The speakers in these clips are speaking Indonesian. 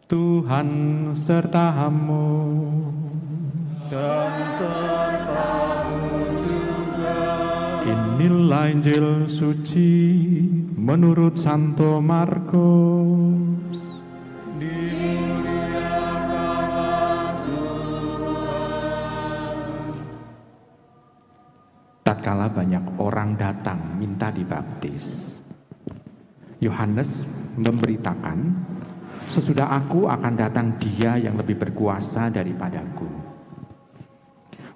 Tuhan sertamu. Dan sertamu juga. Inilah Injil suci menurut Santo Markus. Dimuliakanlah Tuhan. Tatkala banyak orang datang minta dibaptis, Yohanes memberitakan, sesudah aku akan datang Dia yang lebih berkuasa daripadaku.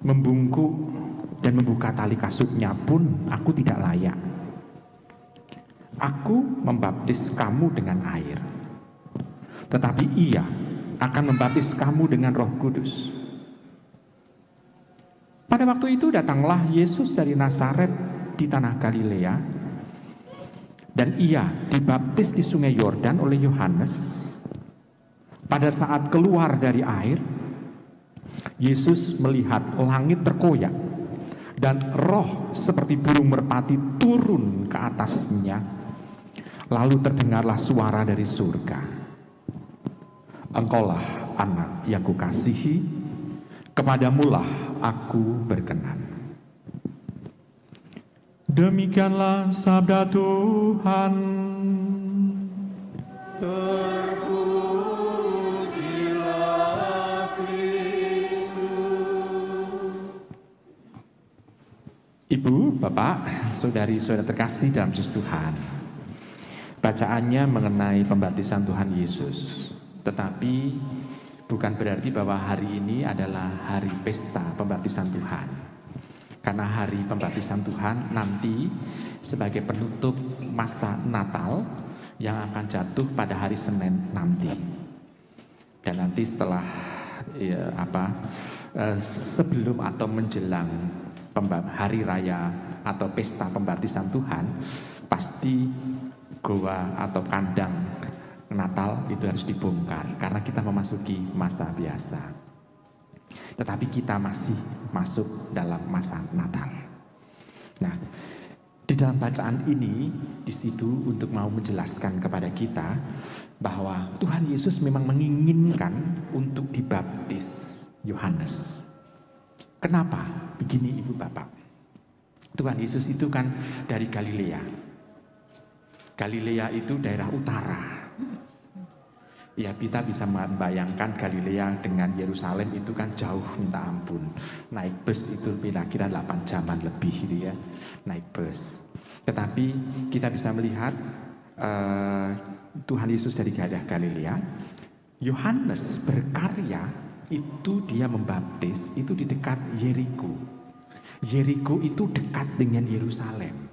Membungkuk dan membuka tali kasutnya pun aku tidak layak. Aku membaptis kamu dengan air, tetapi Ia akan membaptis kamu dengan Roh Kudus. Pada waktu itu datanglah Yesus dari Nazaret di tanah Galilea, dan Ia dibaptis di sungai Yordan oleh Yohanes. Pada saat keluar dari air, Yesus melihat langit terkoyak dan roh seperti burung merpati turun ke atasnya. Lalu terdengarlah suara dari surga, "Engkaulah anak yang kukasihi, kepadamulah aku berkenan." Demikianlah sabda Tuhan. Terpujilah Kristus. Ibu, Bapak, saudari-saudara terkasih dalam Yesus Tuhan. Bacaannya mengenai pembaptisan Tuhan Yesus. Tetapi bukan berarti bahwa hari ini adalah hari pesta pembaptisan Tuhan. Karena hari pembaptisan Tuhan nanti sebagai penutup masa Natal yang akan jatuh pada hari Senin nanti. Dan nanti setelah sebelum atau menjelang hari raya atau pesta pembaptisan Tuhan, pasti goa atau kandang Natal itu harus dibongkar karena kita memasuki masa biasa. Tetapi kita masih masuk dalam masa Natal. Nah, di dalam bacaan ini di situ untuk mau menjelaskan kepada kita bahwa Tuhan Yesus memang menginginkan untuk dibaptis Yohanes. Kenapa? Begini Ibu Bapak. Tuhan Yesus itu kan dari Galilea. Galilea itu daerah utara. Ya, kita bisa membayangkan Galilea dengan Yerusalem itu kan jauh minta ampun. Naik bus itu kira-kira 8 jaman lebih gitu ya, naik bus. Tetapi kita bisa melihat Tuhan Yesus dari daerah Galilea. Yohanes berkarya itu dia membaptis itu di dekat Yeriko. Yeriko itu dekat dengan Yerusalem.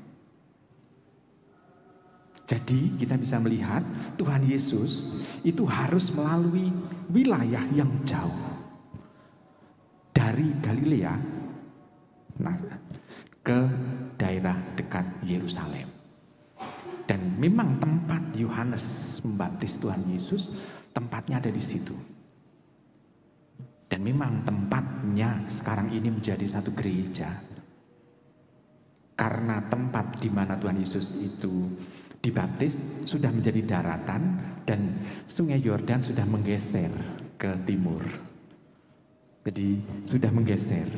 Jadi kita bisa melihat Tuhan Yesus itu harus melalui wilayah yang jauh dari Galilea ke daerah dekat Yerusalem. Dan memang tempat Yohanes membaptis Tuhan Yesus, tempatnya ada di situ. Dan memang tempatnya sekarang ini menjadi satu gereja. Karena tempat di mana Tuhan Yesus itu dibaptis sudah menjadi daratan dan sungai Yordan sudah menggeser ke timur. Jadi sudah menggeser.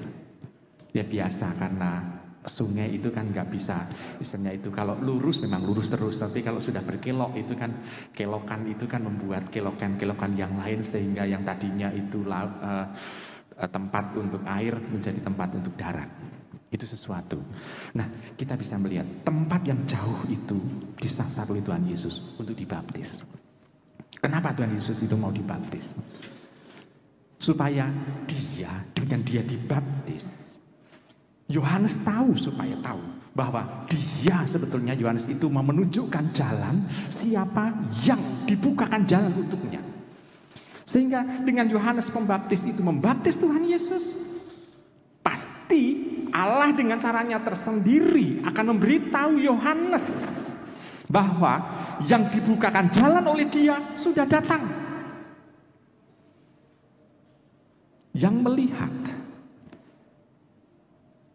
Ya biasa karena sungai itu kan nggak bisa, istilahnya itu kalau lurus memang lurus terus, tapi kalau sudah berkelok itu kan kelokan itu kan membuat kelokan-kelokan yang lain sehingga yang tadinya itu tempat untuk air menjadi tempat untuk darat. Itu sesuatu. Nah, kita bisa melihat tempat yang jauh itu disasar oleh Tuhan Yesus untuk dibaptis. Kenapa Tuhan Yesus itu mau dibaptis? Supaya dengan dia dibaptis, Yohanes supaya tahu bahwa dia sebetulnya Yohanes itu mau menunjukkan jalan siapa yang dibukakan jalan untuknya. Sehingga dengan Yohanes Pembaptis itu membaptis Tuhan Yesus, pasti Allah dengan caranya tersendiri akan memberitahu Yohanes bahwa yang dibukakan jalan oleh dia sudah datang. Yang melihat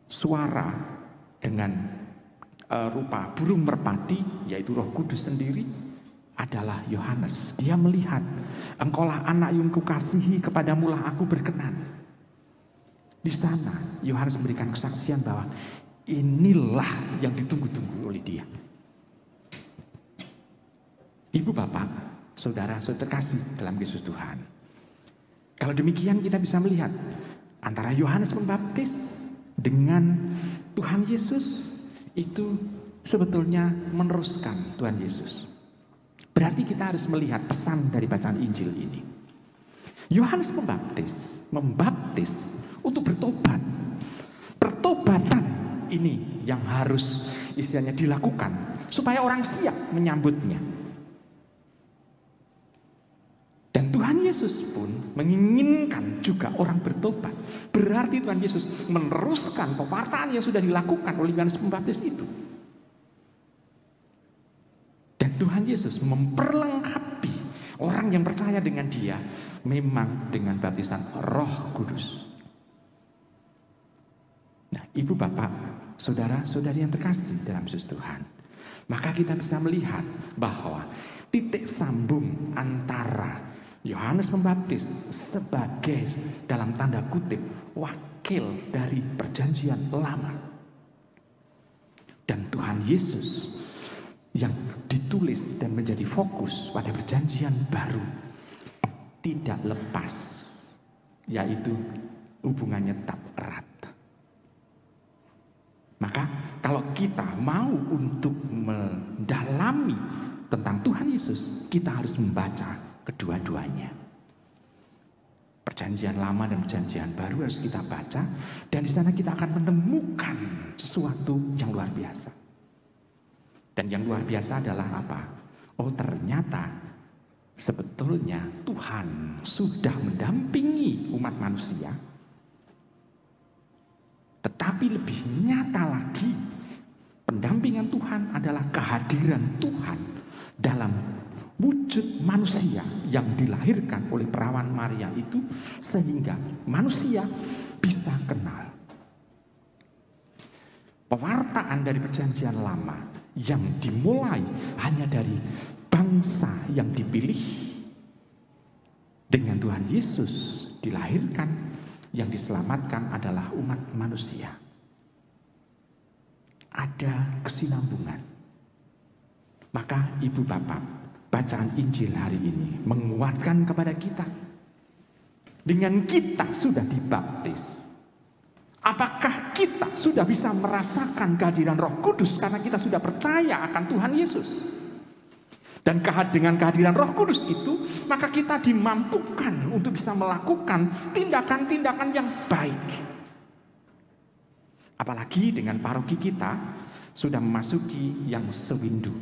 suara dengan rupa burung merpati, yaitu Roh Kudus sendiri, adalah Yohanes. Dia melihat, engkaulah anak yang kukasihi, kepadamulah aku berkenan. Di sana Yohanes memberikan kesaksian bahwa inilah yang ditunggu-tunggu oleh dia. Ibu bapak, saudara terkasih dalam Yesus Tuhan. Kalau demikian kita bisa melihat antara Yohanes Pembaptis dengan Tuhan Yesus itu sebetulnya meneruskan Tuhan Yesus. Berarti kita harus melihat pesan dari bacaan Injil ini. Yohanes membaptis untuk bertobat. Pertobatan ini yang harus istilahnya dilakukan supaya orang siap menyambutnya. Dan Tuhan Yesus pun menginginkan juga orang bertobat. Berarti Tuhan Yesus meneruskan pewartaan yang sudah dilakukan oleh Yohanes Pembaptis itu. Dan Tuhan Yesus memperlengkapi orang yang percaya dengan dia memang dengan baptisan Roh Kudus. Nah, ibu bapak, saudara-saudari yang terkasih dalam Yesus Tuhan, maka kita bisa melihat bahwa titik sambung antara Yohanes Pembaptis sebagai dalam tanda kutip wakil dari perjanjian lama dan Tuhan Yesus yang ditulis dan menjadi fokus pada perjanjian baru tidak lepas, yaitu hubungannya tetap erat. Maka kalau kita mau untuk mendalami tentang Tuhan Yesus, kita harus membaca kedua-duanya. Perjanjian lama dan perjanjian baru harus kita baca, dan di sana kita akan menemukan sesuatu yang luar biasa. Dan yang luar biasa adalah apa? Oh, ternyata sebetulnya Tuhan sudah mendampingi umat manusia. Tetapi lebih nyata lagi, pendampingan Tuhan adalah kehadiran Tuhan dalam wujud manusia yang dilahirkan oleh perawan Maria itu, sehingga manusia bisa kenal. Pewartaan dari perjanjian lama yang dimulai hanya dari bangsa yang dipilih, dengan Tuhan Yesus dilahirkan, yang diselamatkan adalah umat manusia. Ada kesinambungan. Maka ibu bapak, bacaan Injil hari ini menguatkan kepada kita. Dengan kita sudah dibaptis, apakah kita sudah bisa merasakan kehadiran Roh Kudus karena kita sudah percaya akan Tuhan Yesus? Dan dengan kehadiran Roh Kudus itu, maka kita dimampukan untuk bisa melakukan tindakan-tindakan yang baik. Apalagi dengan paroki kita sudah memasuki yang sewindu.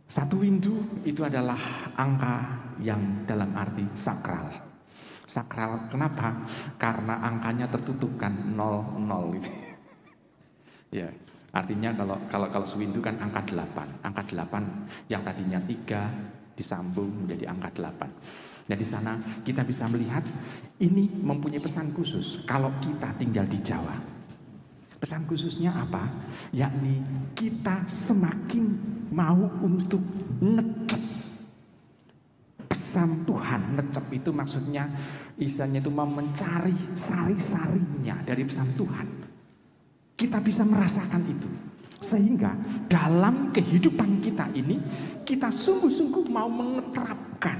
Satu windu itu adalah angka yang dalam arti sakral. Sakral kenapa? Karena angkanya tertutupkan 00 gitu. Ya. Artinya kalau sewindu kan angka 8. Angka 8 yang tadinya 3 disambung menjadi angka 8. Nah, di sana kita bisa melihat ini mempunyai pesan khusus kalau kita tinggal di Jawa. Pesan khususnya apa? Yakni kita semakin mau untuk necep pesan Tuhan. Necep itu maksudnya istilahnya itu mau mencari sari-sarinya dari pesan Tuhan. Kita bisa merasakan itu. Sehingga dalam kehidupan kita ini, kita sungguh-sungguh mau menerapkan,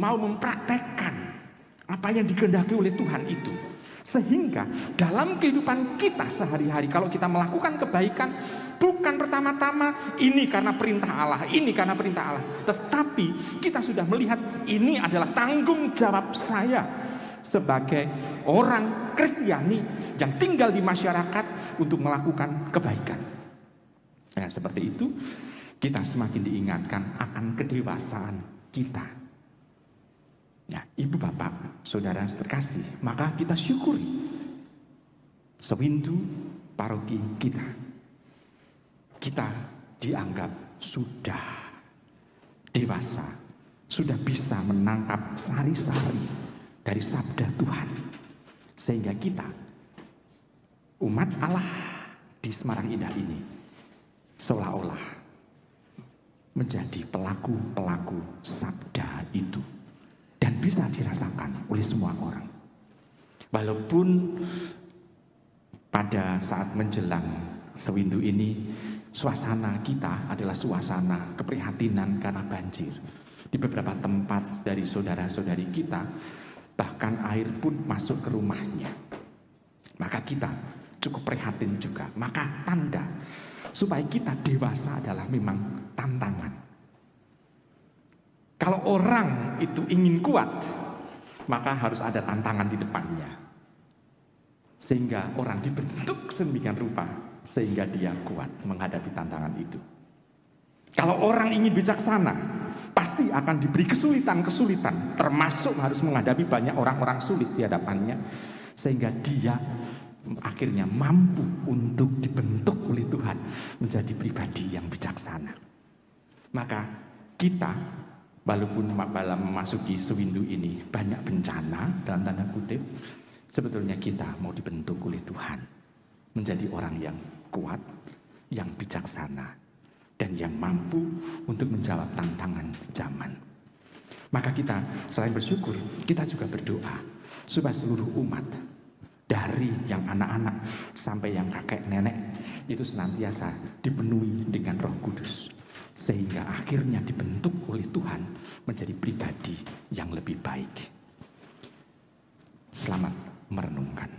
mau mempraktekkan apa yang dikehendaki oleh Tuhan itu. Sehingga dalam kehidupan kita sehari-hari, kalau kita melakukan kebaikan, bukan pertama-tama ini karena perintah Allah, ini karena perintah Allah. Tetapi kita sudah melihat ini adalah tanggung jawab saya sebagai orang Kristiani yang tinggal di masyarakat untuk melakukan kebaikan. Nah, seperti itu kita semakin diingatkan akan kedewasaan kita. Ya, ibu bapak, saudara terkasih, maka kita syukuri sewindu paroki kita. Kita dianggap sudah dewasa, sudah bisa menangkap sari-sari dari sabda Tuhan, sehingga kita umat Allah di Semarang Indah ini seolah-olah menjadi pelaku-pelaku sabda itu. Dan bisa dirasakan oleh semua orang. Walaupun pada saat menjelang sewindu ini, suasana kita adalah suasana keprihatinan karena banjir. Di beberapa tempat dari saudara-saudari kita, bahkan air pun masuk ke rumahnya. Maka kita cukup prihatin juga. Maka tanda supaya kita dewasa adalah memang tantangan. Kalau orang itu ingin kuat, maka harus ada tantangan di depannya. Sehingga orang dibentuk sedemikian rupa, sehingga dia kuat menghadapi tantangan itu. Kalau orang ingin bijaksana, pasti akan diberi kesulitan-kesulitan, termasuk harus menghadapi banyak orang-orang sulit di hadapannya, sehingga dia akhirnya mampu untuk dibentuk oleh Tuhan menjadi pribadi yang bijaksana. Maka kita, walaupun dalam memasuki sewindu ini banyak bencana dalam tanda kutip, sebetulnya kita mau dibentuk oleh Tuhan menjadi orang yang kuat, yang bijaksana, dan yang mampu untuk menjawab tantangan zaman. Maka kita selain bersyukur, kita juga berdoa supaya seluruh umat, dari yang anak-anak sampai yang kakek nenek, itu senantiasa dipenuhi dengan Roh Kudus, sehingga akhirnya dibentuk oleh Tuhan menjadi pribadi yang lebih baik. Selamat merenungkan.